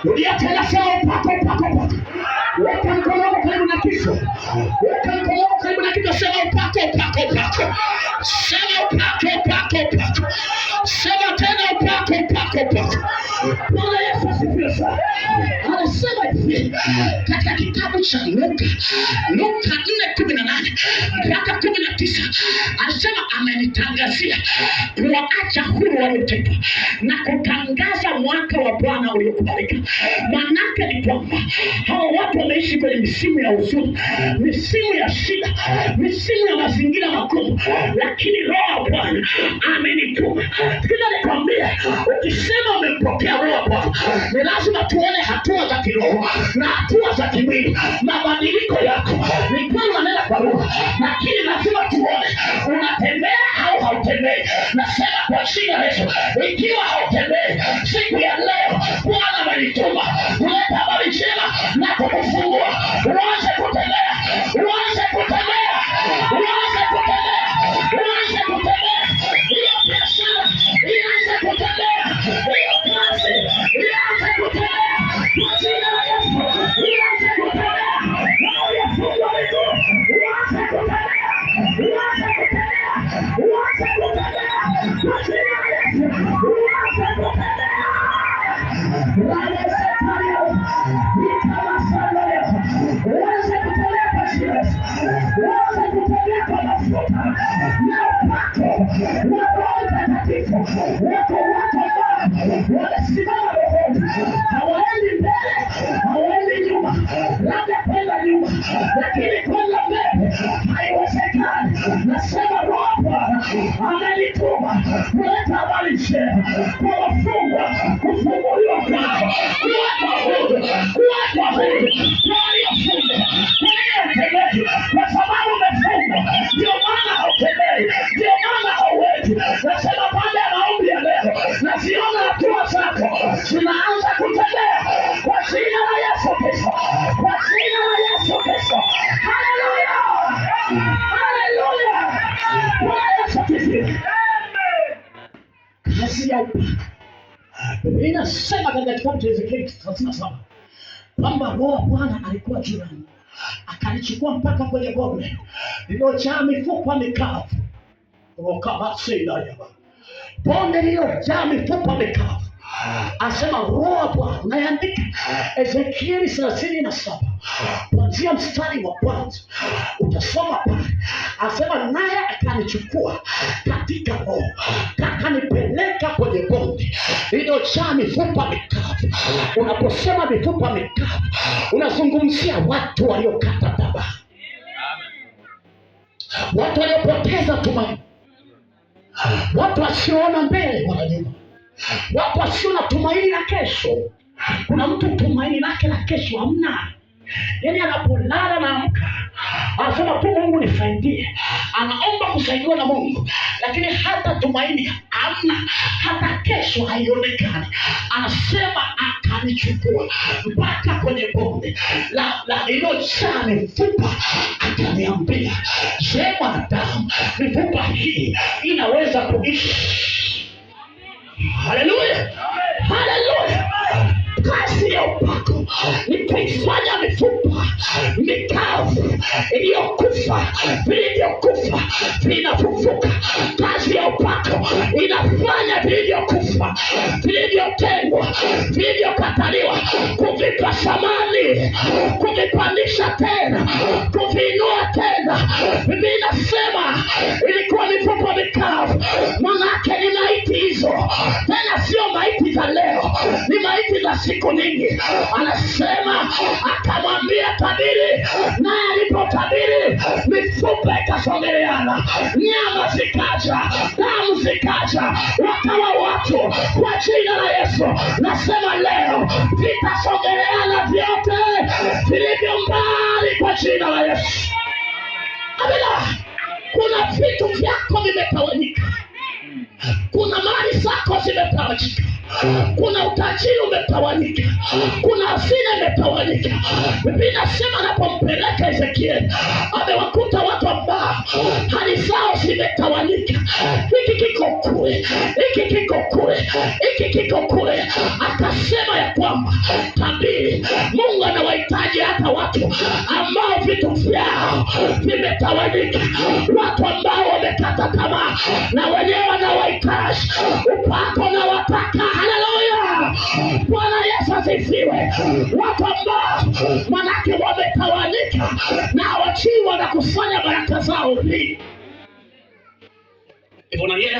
Rudia tena, sema upako, upako, upako. Weka mkono wako karibu na kichwa. Weka mkono wako karibu na kichwa, sema upako, upako, upako. Sema upako, upako, upako. Sema tena upako, upako, upako. Bwana Yesu asifiwe sana. Anasema hivi katika kitabu cha Luka 4:18 mpaka 19, anasema amenitangazia kuwaacha huru waliotekwa na kutangaza mwaka wa Bwana uliokubalika. Manake ni kwamba hao watu wameishi kwenye misimu ya huzuni, misimu ya shida, misimu ya mazingira magumu, lakini Roho wa Bwana amenituma. Sikiliza nikwambie, ukisema umempokea Roho wa Bwana, ni lazima tuone hatua za kiroho na hatua za kimwili, mabadiliko yako. Ni kweli unanena kwa lugha, lakini lazima tuone unatembea au hautembei. Nasema kwa jina la Yesu, ikiwa hautembei, siku ya leo Bwana amenituma kuleta habari njema na kukufungua. Uanze kutembea, uanze kutembea, uanze kutembea, uanze kutembea. Hiyo biashara ianze kutembea, hiyo kazi ianze kutembea kwa jina la Yesu. Ianze kutembea, unayefungwa miguu uanze kutembea, uanze kutembea, uanze kutembea kwa jina la Yesu. Uanze kutembea. Uanze kutembea kwa jina la Yesu. Uanze kutembea kwa mafuta na upako wa Roho Mtakatifu. Wako watu ambao wanasimama rohoni, hawaendi mbele, hawaendi nyuma, labda kwenda nyuma, lakini kwenda mbele haiwezekani. Nasema Roho Bwana amenituma kuleta habari njema kwa wafungwa, kufunguliwa kwao, kuwekwa huru, kuwekwa huru kwa waliofungwa, waliotembei. Kwa sababu umefungwa, ndio maana hautembei, ndio maana hauwezi. Nasema baada ya maombi ya leo, naziona hatua zako zinaanza kutembea kwa jina la Yesu Kristo, kwa jina la Yesu Kristo. Haleluya, haleluya. Bwana Yesu asifiwe. Kazi ya upako. Biblia inasema katika kitabu cha Ezekieli 37 kwamba Roho wa Bwana alikuwa juu yangu, akanichukua mpaka kwenye bonde lililojaa mifupa mikavu. Bonde lililojaa mifupa mikavu. Asema Roho wa Bwana, unaandika Ezekieli 37 kuanzia mstari wa kwanza, utasoma pale. Asema naye akanichukua katika roho, akanipeleka kwenye bonde lililojaa mifupa mikavu. Unaposema mifupa mikavu, unazungumzia watu waliokata tamaa, watu waliopoteza tumaini, watu wasioona mbele wala nyuma, watu wasio na tumaini la kesho. Kuna mtu tumaini lake la kesho hamna. Yaani anapolala na amka anasema tu Mungu nisaidie, anaomba kusaidiwa na Mungu, lakini hata tumaini hamna, hata kesho haionekani. Anasema akanichukua mpaka kwenye bonde la lililojaa mifupa, akaniambia, je, mwanadamu, mifupa hii inaweza kuishi? Haleluya, haleluya. Kazi ya upako ni kuifanya mifupa mikavu iliyokufa, vilivyokufa vinafufuka. Kazi ya upako inafanya vilivyokufa, vilivyotengwa, vilivyokataliwa, kuvipa thamani, kuvipandisha tena, kuvinua tena. Biblia inasema ilikuwa mifupa mikavu, manake ni maiti hizo, tena sio maiti za leo, ni maiti za siku nyingi. Anasema akamwambia tabiri, naye alipotabiri mifupa ikasogeleana, nyama zikaja, damu zikaja, wakawa watu kwa jina la Yesu. Nasema leo vitasogeleana vyote vilivyo mbali kwa jina la Yesu. Amina. Kuna vitu vyako vimetawanyika, kuna mali zako zimetawanyika, kuna utajiri umetawanyika, kuna hazina imetawanyika. Biblia inasema anapompeleka Ezekieli, amewakuta watu ambao hali zao zimetawanyika. Hiki kiko kule, hiki kiko kule, hiki kiko kule. Akasema ya kwamba tabiri, Mungu anawahitaji hata watu ambao vitu vyao vimetawanyika, watu ambao wamekata tamaa, na wenyewe wanawahitaji upako na wataka. Haleluya, Bwana Yesu asifiwe. Watu ambao manake wametawanyika na wachiwa na kufanya baraka zao hivyo na yeye